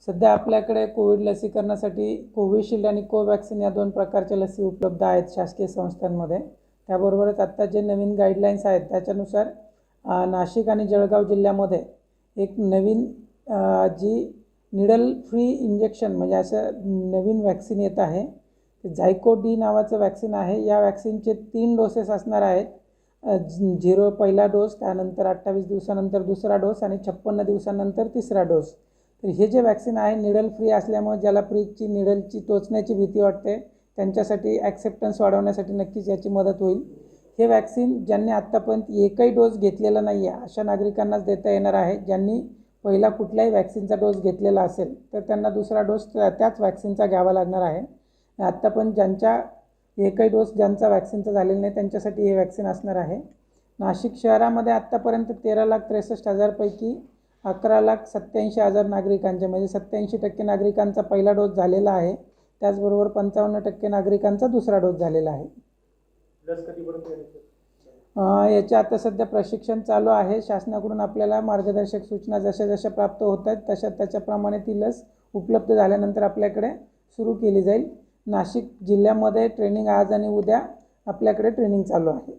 सध्या आपल्याकडे कोविड लसीकरणासाठी कोविशिल्ड आणि कोवॅक्सिन या दोन प्रकारच्या लसी उपलब्ध आहेत शासकीय संस्थांमध्ये। त्याबरोबरच आता जे नवीन गाईडलाईन्स आहेत त्याच्यानुसार नाशिक आणि जळगाव जिल्ह्यामध्ये एक नवीन जी निडल फ्री इंजेक्शन म्हणजे असं नवीन वॅक्सिन येत आहे। झायको डी नावाचं वॅक्सिन आहे। या वॅक्सिनचे 3 डोसेस असणार आहेत। 0 पहिला डोस, त्यानंतर 28 दिवसानंतर दुसरा डोस आणि 56 दिवसानंतर तिसरा डोस। तर हे जे वॅक्सिन आहे निडल फ्री असल्यामुळे ज्याला प्रिकची निडलची टोचण्याची भीती वाटते त्यांच्यासाठी ॲक्सेप्टन्स वाढवण्यासाठी नक्कीच याची मदत होईल। हे वॅक्सिन ज्यांनी आत्तापर्यंत एकही डोस घेतलेला नाही आहे अशा नागरिकांनाच देता येणार आहे। ज्यांनी पहिला कुठल्याही वॅक्सिनचा डोस घेतलेला असेल तर त्यांना दुसरा डोस त्याच वॅक्सिनचा घ्यावा लागणार आहे। आत्तापर्यंत ज्यांचा एकही डोस ज्यांचा वॅक्सिनचा झालेला नाही त्यांच्यासाठी हे वॅक्सिन असणार आहे। नाशिक शहरामध्ये आत्तापर्यंत 13,63,000 पैकी 11,87,000 नागरिकांचे म्हणजे 87% नागरिकांचा पहिला डोस झालेला आहे। त्याचबरोबर 55% नागरिकांचा दुसरा डोस झालेला आहे। लस कधीपर्यंत येईल? याचे आता सध्या प्रशिक्षण चालू आहे। शासनाकडून आपल्याला मार्गदर्शक सूचना जशा प्राप्त होत आहेत त्याच्याप्रमाणे ती लस उपलब्ध झाल्यानंतर आपल्याकडे सुरू केली जाईल। नाशिक जिल्ह्यामध्ये ट्रेनिंग आज आणि उद्या आपल्याकडे ट्रेनिंग चालू आहे।